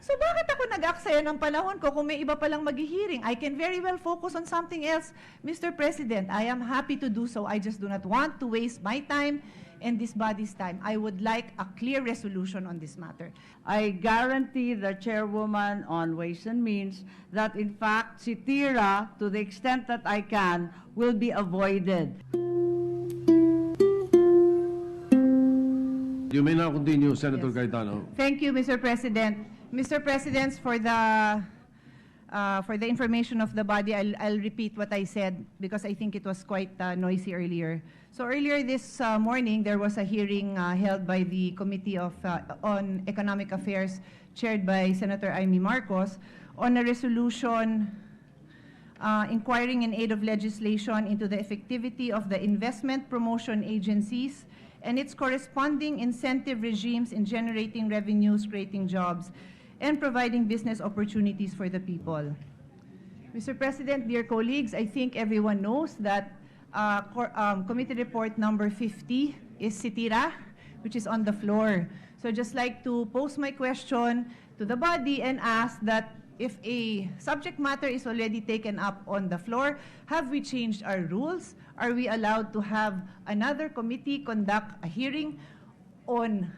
So bakit ako nag-aksaya ng panahon ko kung may iba palang mag-hearing? I can very well focus on something else, Mr. President. I am happy to do so. I just do not want to waste my time and this body's time. I would like a clear resolution on this matter. I guarantee the chairwoman on Ways and Means that in fact, sitira, to the extent that I can, will be avoided. You may now continue, Senator Cayetano. Thank you, Mr. President. Mr. President, for the information of the body, I'll repeat what I said because I think it was quite noisy earlier. So earlier this morning, there was a hearing held by the Committee on Economic Affairs, chaired by Senator Amy Marcos, on a resolution inquiring in aid of legislation into the effectivity of the investment promotion agencies and its corresponding incentive regimes in generating revenues, creating jobs, and providing business opportunities for the people. Mr. President, dear colleagues, I think everyone knows that Committee Report number 50 is sitira, which is on the floor. So I'd just like to pose my question to the body and ask that if a subject matter is already taken up on the floor, have we changed our rules? Are we allowed to have another committee conduct a hearing on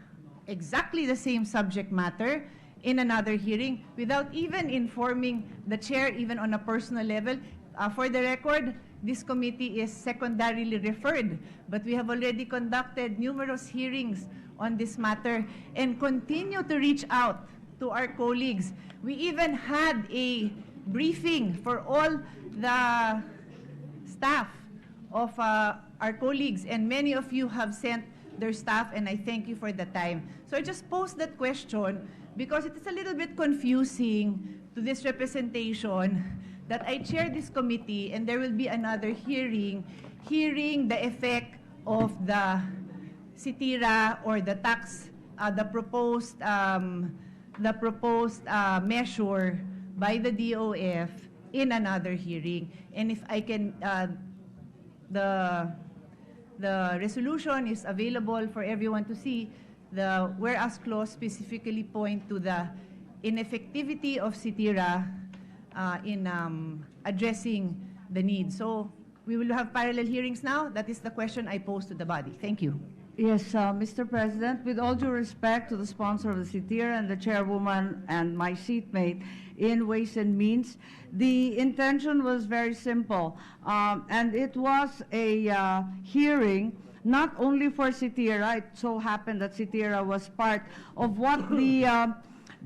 exactly the same subject matter in another hearing without even informing the chair, even on a personal level? For the record, this committee is secondarily referred, but we have already conducted numerous hearings on this matter and continue to reach out to our colleagues. We even had a briefing for all the staff of our colleagues, and many of you have sent their staff, and I thank you for the time. So I just posed that question because it is a little bit confusing to this representation that I chair this committee and there will be another hearing the effect of the sitira or the tax, the proposed measure by the DOF in another hearing. And if I can, the resolution is available for everyone to see. The whereas clause specifically point to the ineffectivity of sitira in addressing the need. So we will have parallel hearings now. That is the question I pose to the body. Thank you. Yes, Mr. President, with all due respect to the sponsor of the sitira and the chairwoman and my seatmate in Ways and Means, the intention was very simple, and it was a hearing not only for sitira. It so happened that sitira was part of what the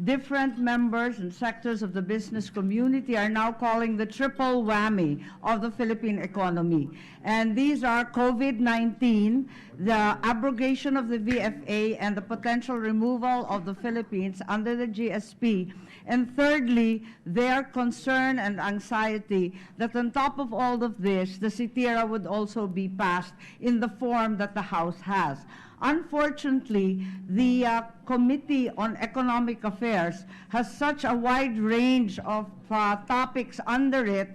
different members and sectors of the business community are now calling the triple whammy of the Philippine economy. And these are COVID-19, the abrogation of the VFA, and the potential removal of the Philippines under the GSP. And thirdly, their concern and anxiety that on top of all of this, the sitira would also be passed in the form that the House has. Unfortunately, the Committee on Economic Affairs has such a wide range of topics under it,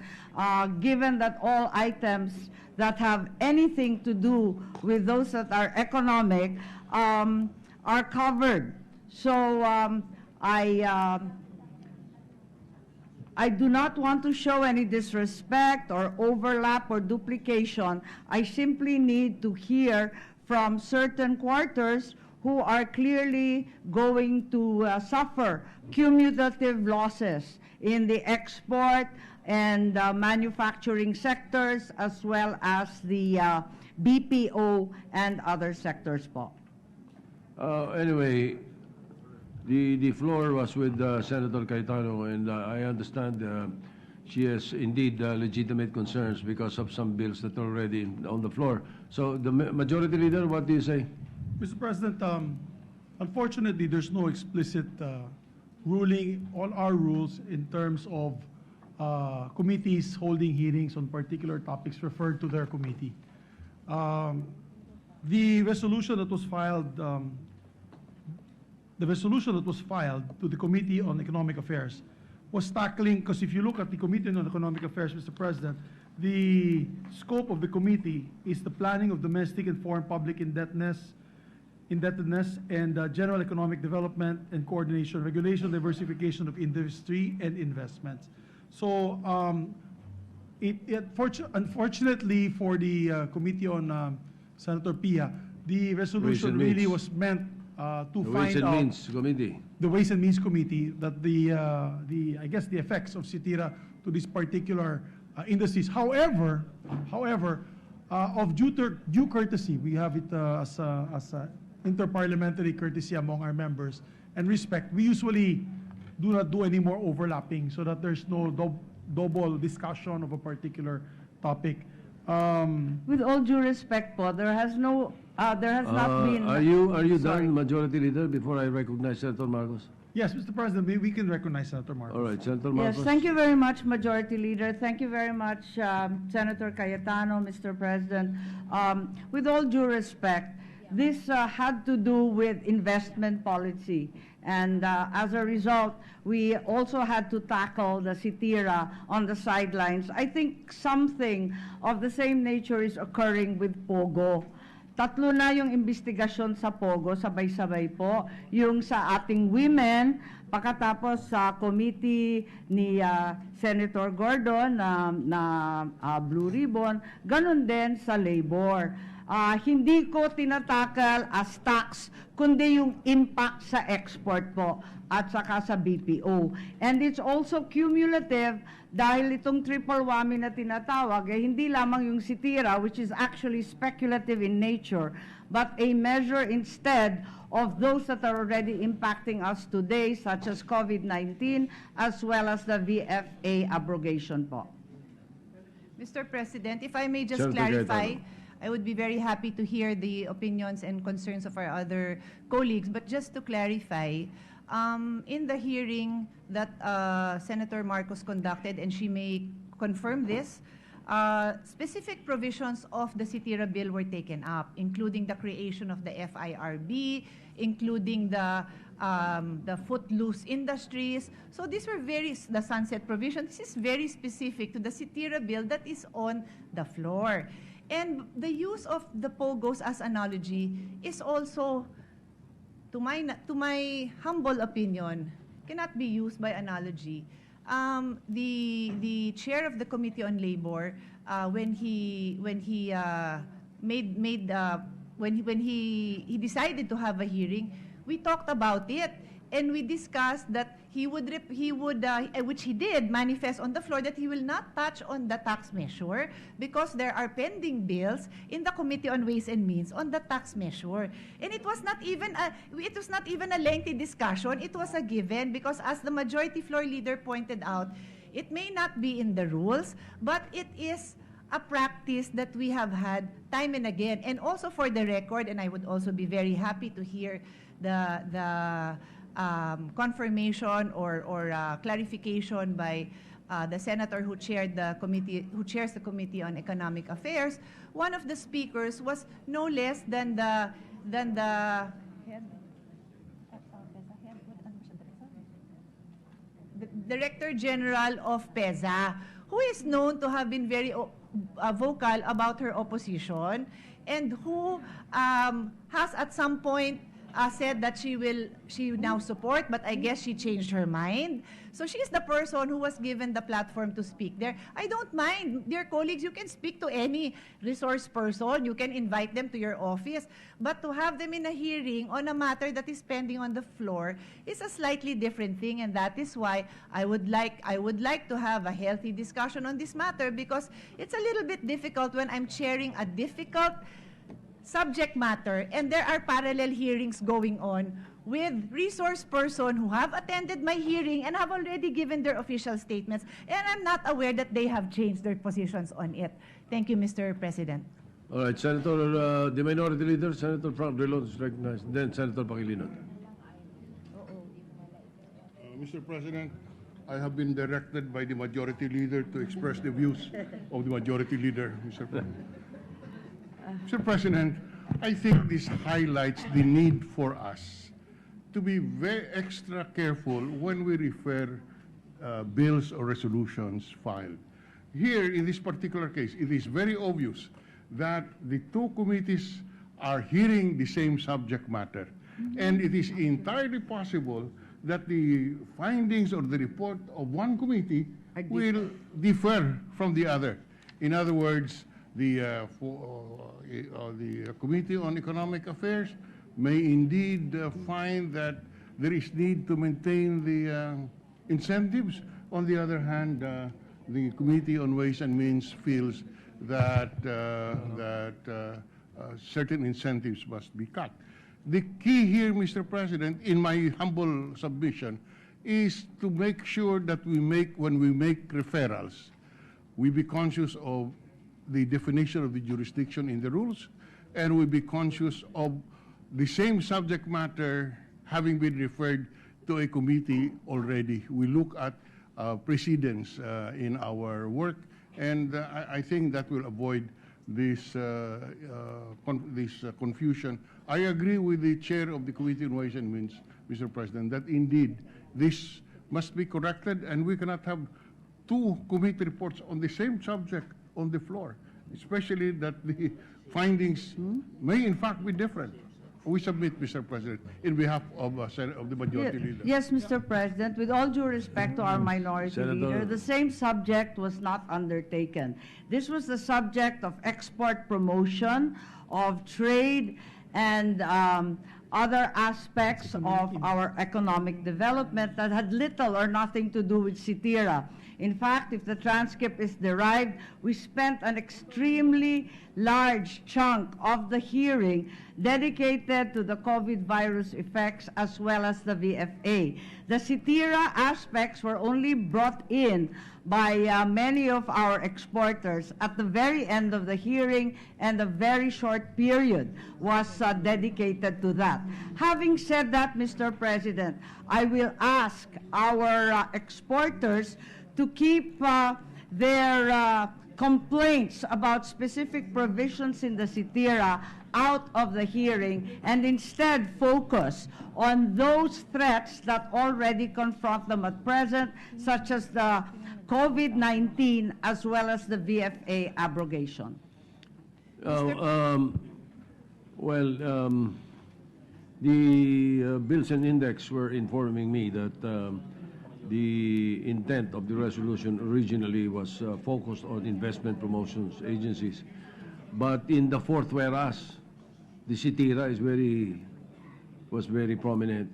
given that all items that have anything to do with those that are economic are covered. So I do not want to show any disrespect or overlap or duplication. I simply need to hear from certain quarters who are clearly going to suffer cumulative losses in the export and manufacturing sectors, as well as the BPO and other sectors, po. Anyway, the floor was with Senator Cayetano, and I understand she has indeed legitimate concerns because of some bills that are already on the floor. So the Majority Leader, what do you say? Mr. President, unfortunately, there's no explicit ruling on our rules in terms of committees holding hearings on particular topics referred to their committee. The resolution that was filed to the Committee on Economic Affairs was tackling, because if you look at the Committee on Economic Affairs, Mr. President, the scope of the committee is the planning of domestic and foreign public indebtedness, indebtedness, and general economic development and coordination, regulation, diversification of industry and investments. So unfortunately for the Committee on Senator Pia, the resolution really was meant to The Ways find and out Means Committee. the Ways and Means Committee that I guess the effects of SITIRA to these particular industries. However, of due courtesy, we have it as a interparliamentary courtesy among our members and respect. We usually do not do any more overlapping so that there's no double discussion of a particular topic. With all due respect po, there has not been... Are you Sorry. done, Majority Leader, before I recognize Senator Marcos? Yes, Mr. President, we can recognize Senator Marcos. All right, Senator Yes, Marcos. thank you very much, Majority Leader. Thank you very much, Senator Cayatano, Mr. President. With all due respect, this had to do with investment policy. And as a result, we also had to tackle the SITIRA on the sidelines. I think something of the same nature is occurring with POGO. Tatlo na yung investigasyon sa POGO, sabay-sabay po. Yung sa ating women, pagkatapos sa committee ni Senator Gordon na Blue Ribbon, ganun din sa labor. Hindi ko tinatakal as tax, kundi yung impact sa export po at saka sa BPO. And it's also cumulative dahil itong triple whammy na tinatawag, hindi lamang yung SITIRA, which is actually speculative in nature, but a measure instead of those that are already impacting us today, such as COVID-19, as well as the VFA abrogation po. Mr. President, if I may just Senator clarify, Cayetano. I would be very happy to hear the opinions and concerns of our other colleagues. But just to clarify, in the hearing that Senator Marcos conducted, and she may confirm this, specific provisions of the SITIRA bill were taken up, including the creation of the FIRB, including the footloose industries. So these were the sunset provision. This is very specific to the SITIRA bill that is on the floor. And the use of the POGOs as analogy is also, to my humble opinion, cannot be used by analogy. The chair of the Committee on Labor, when he decided to have a hearing, we talked about it. And we discussed that he would, which he did, manifest on the floor that he will not touch on the tax measure because there are pending bills in the Committee on Ways and Means on the tax measure. And it was not even a lengthy discussion. It was a given because, as the majority floor leader pointed out, it may not be in the rules, but it is a practice that we have had time and again. And also for the record, and I would also be very happy to hear the confirmation or clarification by the senator who chairs the Committee on Economic Affairs. One of the speakers was no less than the Director General of PEZA, who is known to have been very vocal about her opposition, and who has at some point said that she now support, but I guess she changed her mind. So she is the person who was given the platform to speak there. I don't mind, dear colleagues, you can speak to any resource person, you can invite them to your office, but to have them in a hearing on a matter that is pending on the floor is a slightly different thing, and that is why I would like to have a healthy discussion on this matter, because it's a little bit difficult when I'm chairing a difficult subject matter, and there are parallel hearings going on with resource person who have attended my hearing and have already given their official statements, and I'm not aware that they have changed their positions on it. Thank you, Mr. President. All right, Senator, the Minority Leader, Senator Frank Drilon is recognized. Then Senator Pangilinan. Mr. President, I have been directed by the Majority Leader to express the views of the Majority Leader, Mr. President. Mr. President, I think this highlights the need for us to be very extra careful when we refer bills or resolutions filed. Here, in this particular case, it is very obvious that the two committees are hearing the same subject matter. And it is entirely possible that the findings or the report of one committee will differ from the other. In other words, the Committee on Economic Affairs may indeed find that there is need to maintain the incentives. On the other hand, the Committee on Ways and Means feels that certain incentives must be cut. The key here, Mr. President, in my humble submission, is to make sure that when we make referrals, we be conscious of the definition of the jurisdiction in the rules, and we be conscious of the same subject matter having been referred to a committee already. We look at precedents in our work, and I think that will avoid this confusion. I agree with the chair of the Committee on Ways and Means, Mr. President, that indeed this must be corrected, and we cannot have two committee reports on the same subject on the floor, especially that the findings may in fact be different. We submit, Mr. President, in behalf of the majority leader. Yes, Mr. President, with all due respect to our minority Senator. leader, the same subject was not undertaken. This was the subject of export promotion, of trade, and other aspects of our economic development that had little or nothing to do with CITIRA. In fact, if the transcript is derived, we spent an extremely large chunk of the hearing dedicated to the COVID virus effects as well as the VFA. The CITIRA aspects were only brought in by many of our exporters at the very end of the hearing, and a very short period was dedicated to that. Having said that, Mr. President, I will ask our exporters to keep their complaints about specific provisions in the CITIRA out of the hearing, and instead focus on those threats that already confront them at present, such as the COVID-19 as well as the VFA abrogation. The bills and index were informing me that the intent of the resolution originally was focused on investment promotions agencies. But in the fourth whereas, the CITIRA was very prominent.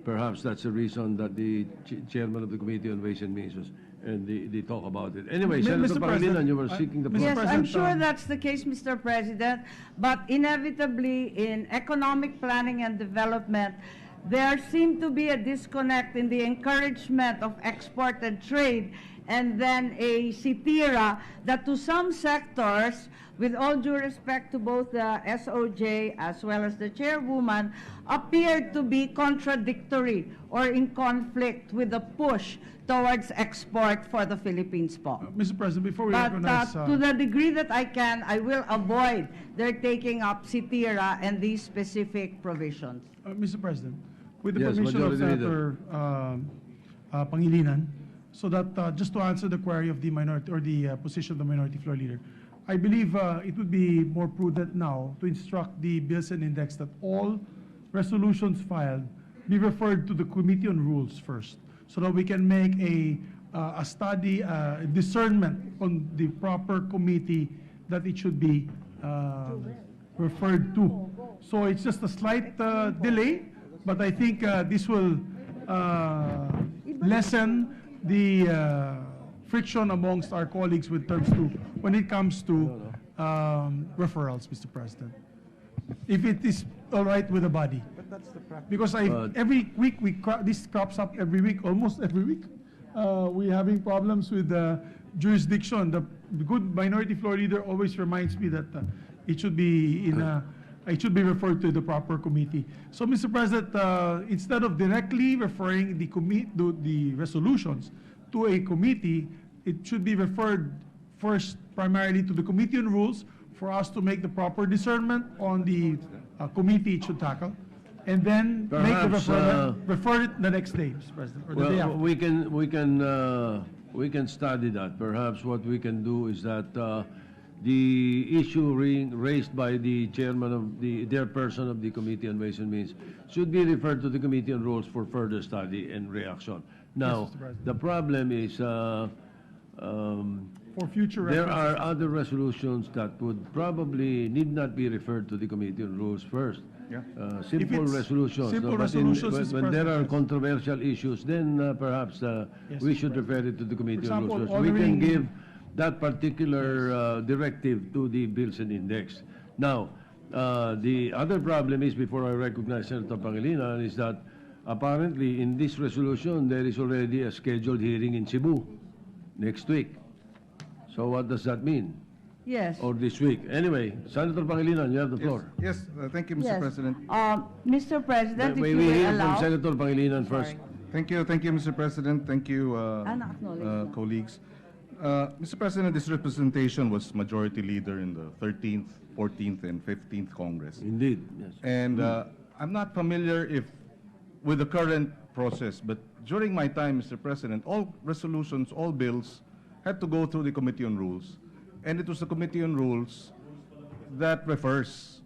Perhaps that's the reason that the chairman of the Committee on Ways and Means and they talk about it. Anyway, Senator Pangilinan, you were seeking the floor. Yes, I'm sure that's the case, Mr. President, but inevitably in economic planning and development, there seemed to be a disconnect in the encouragement of export and trade, and then a CITIRA that to some sectors, with all due respect to both the SOJ as well as the chairwoman, appeared to be contradictory or in conflict with the push towards export for the Philippines po. Mr. President, before we But recognize... to the degree that I can, I will avoid their taking up CITIRA and these specific provisions. Mr. President, with the Yes, permission of Majority Senator Pangilinan, so that just to answer the query of the minority or the position of the minority floor leader, I believe it would be more prudent now to instruct the bills and index that all resolutions filed be referred to the Committee on Rules first, so that we can make a study, a discernment on the proper committee that it should be referred to. So it's just a slight delay, but I think this will lessen the friction amongst our colleagues with terms to when it comes to referrals, Mr. President. If it is all right with the body. But that's the practice. Because every week this crops up every week, almost every week. We're having problems with the jurisdiction. The good minority floor leader always reminds me that it should be it should be referred to the proper committee. So, Mr. President, instead of directly referring the resolutions to a committee, it should be referred first primarily to the Committee on Rules for us to make the proper discernment on the committee it should tackle, and then Perhaps, make the refer it the next day, Mr. President, or the day Well, after. we can study that. Perhaps what we can do is that the issue raised by the chairman of the chairperson of the Committee on Ways and Means should be referred to the Committee on Rules for further study and reaction. Now, Mr. President. the problem is For future there reference. are other resolutions that would probably need not be referred to the Committee on Rules first. Yeah. Simple it's resolutions. simple no, but resolutions, Mr. when there are President, yes. controversial issues, then perhaps Yes, we Mr. should refer it to the Committee on example, Rules first. We can honoring- give that particular directive to the Bills and Index. Now, the other problem is, before I recognize Senator Pangilinan, is that apparently in this resolution there is already a scheduled hearing in Cebu next week. So what does that mean? Yes. Or this week? Anyway, Senator Pangilinan, you have the floor. Yes, thank you, Mr. Yes. President. Mr. President, if We you will will hear allow. from Senator Pangilinan first. Thank you, Mr. President. Thank you, Acknowledge na. colleagues. Mr. President, this representation was Majority Leader in the 13th, 14th, and 15th Congress. Indeed, yes. And I'm not familiar with the current process, but during my time, Mr. President, all resolutions, all bills had to go through the Committee on Rules. And it was the Committee on Rules that refers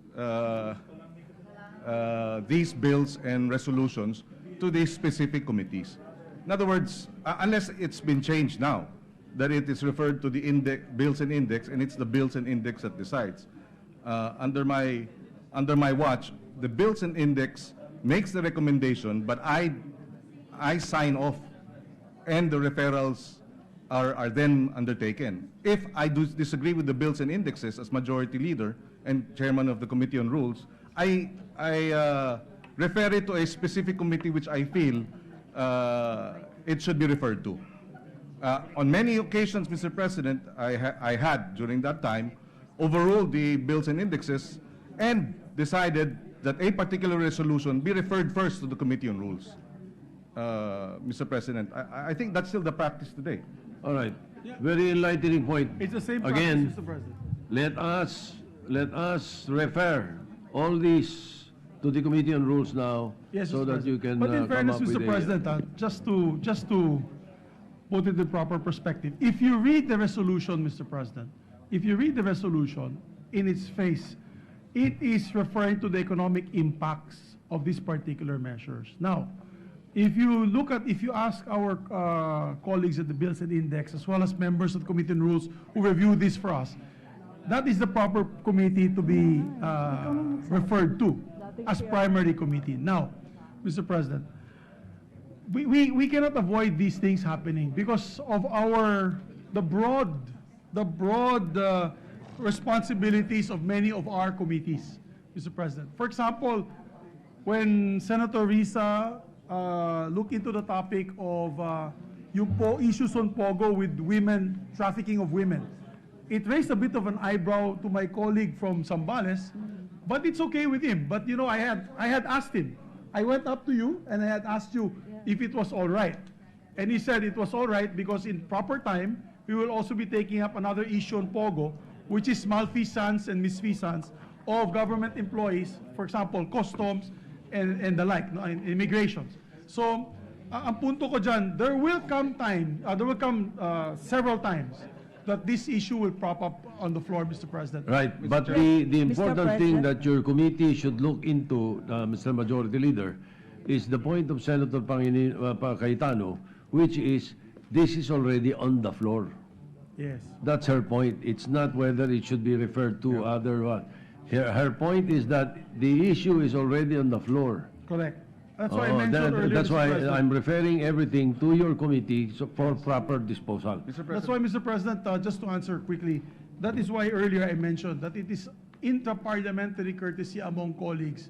these bills and resolutions to these specific committees. In other words, unless it's been changed now, that it is referred to the bills and index, and it's the bills and index that decides. Under my watch, the bills and index makes the recommendation, but I sign off, and the referrals are then undertaken. If I do disagree with the bills and indexes as Majority Leader and Chairman of the Committee on Rules, I refer it to a specific committee which I feel it should be referred to. On many occasions, Mr. President, I had, during that time, overruled the bills and indexes and decided that a particular resolution be referred first to the Committee on Rules. Mr. President, I think that's still the practice today. All right. Very enlightening point. It's the same Again, practice, Mr. President. let us refer all these to the Committee on Rules now, Yes, so Mr. that President. you can But in come fairness, up with Mr. a... President, just to put it in proper perspective, if you read the resolution, Mr. President, if you read the resolution in its face, it is referring to the economic impacts of these particular measures. Now, if you ask our colleagues at the Bills and Index, as well as members of the Committee on Rules who review this for us, that is the proper committee to be referred to as primary committee. Now, Mr. President, we cannot avoid these things happening because of the broad responsibilities of many of our committees, Mr. President. For example, when Senator Risa looked into the topic of issues on POGO with women, trafficking of women, it raised a bit of an eyebrow to my colleague from Zambales, but it's okay with him. But you know, I had asked him. I went up to you and I had asked you if it was all right. And he said it was all right because in proper time, we will also be taking up another issue on POGO, which is malfeasance and misfeasance of government employees, for example, customs and the like, no, and immigrations. So, ang punto ko dyan, there will come several times that this issue will prop up on the floor, Mr. President. Right, but the important thing President. that your committee should look into, Mr. Majority Leader, is the point of Senator Cayatano, which is this is already on the floor. Yes. That's her point. It's not whether it should be referred to other what. Her point is that the issue is already on the floor. Correct. That's why I mentioned earlier, That's Mr. why President. I'm referring everything to your committee for proper disposal. That's why, Mr. President, just to answer quickly, that is why earlier I mentioned that it is intra-parliamentary courtesy among colleagues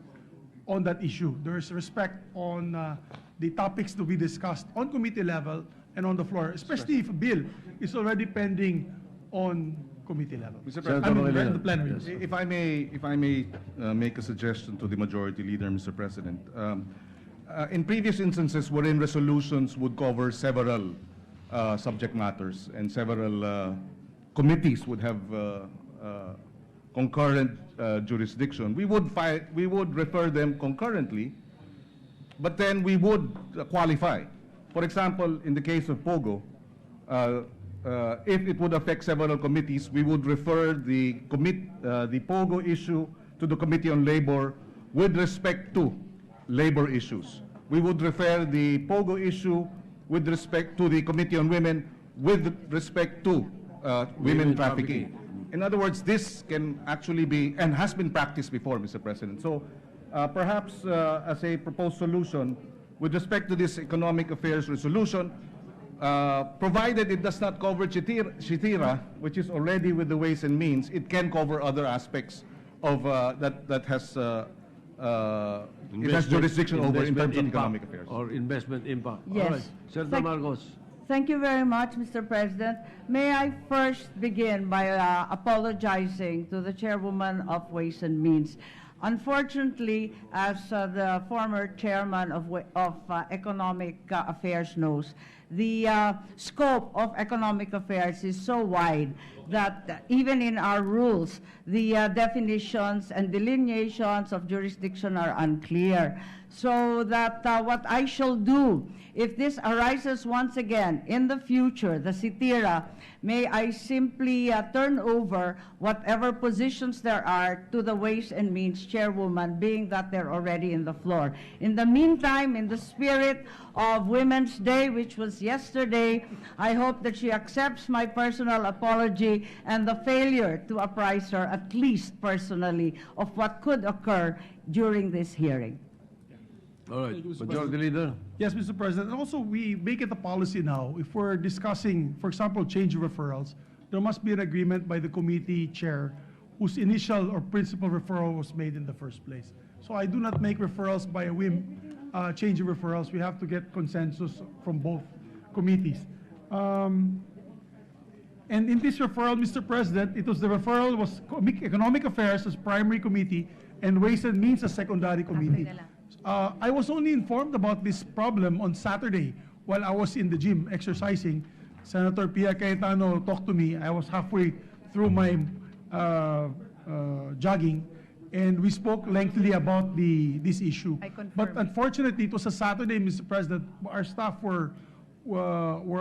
on that issue. There is respect on the topics to be discussed on committee level and on the floor, especially if a bill is already pending on committee level. Mr. Senator I mean, Pangilinan. the plenary. Yes. If I may make a suggestion to the Majority Leader, Mr. President. In previous instances wherein resolutions would cover several subject matters and several committees would have concurrent jurisdiction, we would refer them concurrently, but then we would qualify. For example, in the case of POGO, if it would affect several committees, we would refer the POGO issue to the Committee on Labor with respect to labor issues. We would refer the POGO issue with respect to the Committee on Women with respect to women trafficking. In other words, this can actually be, and has been practiced before, Mr. President. So perhaps as a proposed solution, with respect to this economic affairs resolution, provided it does not cover Chitira, which is already with the Ways and Means, it can cover other aspects of that has it has jurisdiction over in terms of economic affairs. Or investment impact. Yes. All right. Senator Marcos. Thank you very much, Mr. President. May I first begin by apologizing to the chairwoman of Ways and Means. Unfortunately, as the former chairman of Economic Affairs knows, the scope of economic affairs is so wide that even in our rules, the definitions and delineations of jurisdiction are unclear. So that what I shall do, if this arises once again in the future, the Sitira, may I simply turn over whatever positions there are to the Ways and Means chairwoman, being that they're already in the floor. In the meantime, in the spirit of Women's Day, which was yesterday, I hope that she accepts my personal apology and the failure to apprise her, at least personally, of what could occur during this hearing. All right. Majority Leader. Yes, Mr. President. And also, we make it a policy now. If we're discussing, for example, change of referrals, there must be an agreement by the committee chair whose initial or principal referral was made in the first place. So I do not make referrals by a whim, change of referrals. We have to get consensus from both committees. And in this referral, Mr. President, the referral was Economic Affairs as primary committee and Ways and Means as secondary committee. I was only informed about this problem on Saturday while I was in the gym exercising. Senator Pia Cayatano talked to me. I was halfway through my jogging, and we spoke lengthily about this issue. But unfortunately, it was a Saturday, Mr. President. Our staff were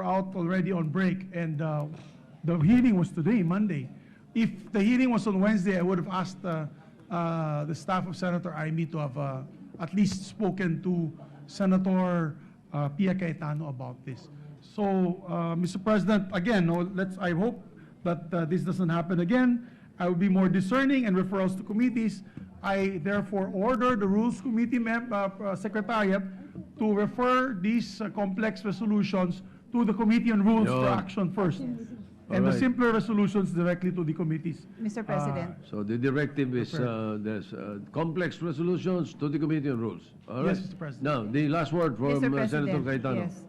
out already on break, and the hearing was today, Monday. If the hearing was on Wednesday, I would have asked the staff of Senator Amy to have at least spoken to Senator Pia Cayetano about this. So, Mr. President, again, I hope that this doesn't happen again. I will be more discerning and referrals to committees. I therefore order the Rules Committee Secretariat to refer these complex resolutions to the Committee on Rules for action first. And the simpler resolutions directly to the committees. Mr. President. So the directive is there's complex resolutions to the Committee on Rules. All right? Yes, Mr. President. Now, the last word from Senator Cayetano. Yes.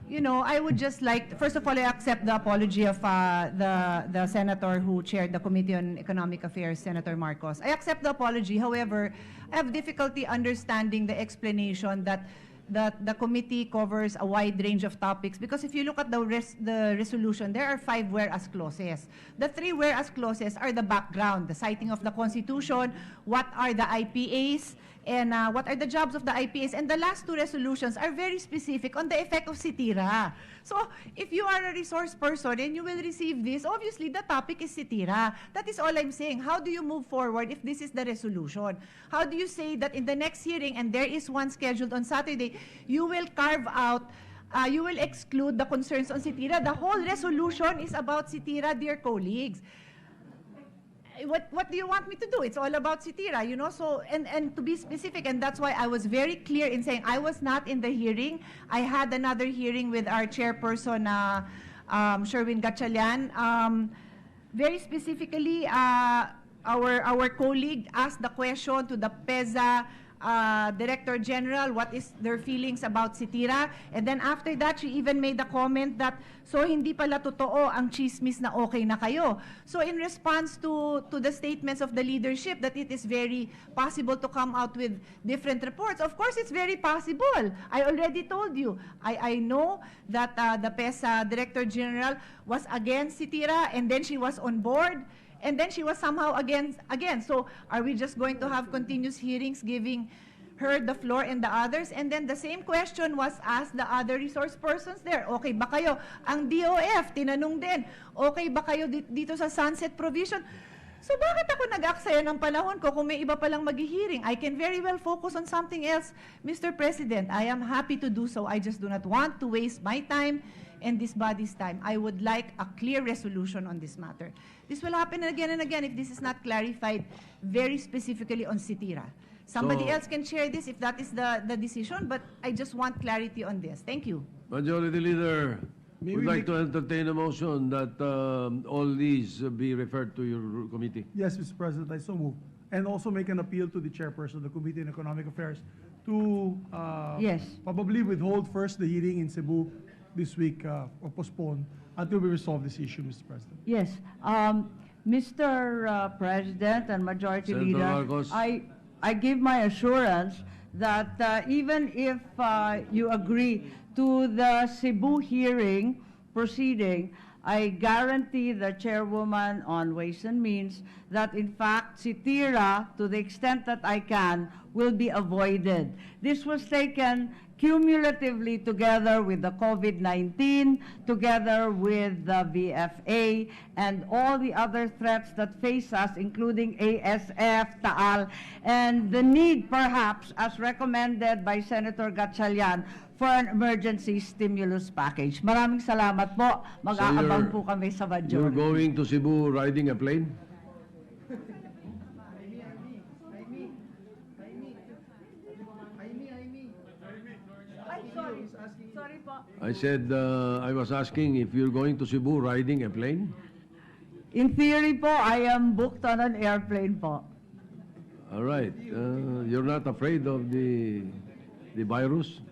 You know, I would just like, first of all, I accept the apology of the senator who chaired the Committee on Economic Affairs, Senator Marcos. I accept the apology. However, I have difficulty understanding the explanation that the committee covers a wide range of topics, because if you look at the resolution, there are 5 whereas clauses. The 3 whereas clauses are the background, the citing of the Constitution, what are the IPAs, and what are the jobs of the IPAs. And the last 2 resolutions are very specific on the effect of Sitira. So if you are a resource person and you will receive this, obviously the topic is Sitira. That is all I'm saying. How do you move forward if this is the resolution? How do you say that in the next hearing, and there is one scheduled on Saturday, you will carve out, you will exclude the concerns on Sitira? The whole resolution is about Sitira, dear colleagues. What do you want me to do? It's all about Sitira, you know. So, and to be specific, and that's why I was very clear in saying I was not in the hearing. I had another hearing with our chairperson, Sherwin Gatchalian. Very specifically, our colleague asked the question to the PEZA Director General, what is their feelings about Sitira. And then after that, she even made the comment that, so hindi pala totoo ang chismis na okay na kayo. So in response to the statements of the leadership that it is very possible to come out with different reports, of course it's very possible. I already told you. I know that the PESA Director General was against Sitira, and then she was on board, and then she was somehow again. So are we just going to have continuous hearings giving heard the floor and the others, and then the same question was asked the other resource persons there. Okay ba kayo? Ang DOF, tinanong din, okay ba kayo dito sa sunset provision? So bakit ako nag-aksaya ng panahon ko kung may iba palang mag-hearing? I can very well focus on something else. Mr. President, I am happy to do so. I just do not want to waste my time and this body's time. I would like a clear resolution on this matter. This will happen again and again if this is not clarified very specifically on Sitira. Somebody else can share this if that is the decision, but I just want clarity on this. Thank you. Majority Leader, May would we like to entertain a motion that all these be referred to your committee. Yes, Mr. President, I so move. And also make an appeal to the chairperson of the Committee on Economic Affairs to Yes. probably withhold first the hearing in Cebu this week or postpone until we resolve this issue, Mr. President. Yes. Mr. President and Majority Senator Leader, Marcos. I give my assurance that even if you agree to the Cebu hearing proceeding, I guarantee the chairwoman on Ways and Means that in fact Sitira, to the extent that I can, will be avoided. This was taken cumulatively together with the COVID-19, together with the VFA, and all the other threats that face us, including ASF, Taal, and the need perhaps, as recommended by Senator Gatchalian, for an emergency stimulus package. Maraming salamat po. Mag-aabang po kami sa You're Badyo. going to Cebu riding a plane? Sorry po. I said, I was asking if you're going to Cebu riding a plane? In theory po, I am booked on an airplane po. All right. You're not afraid of the virus?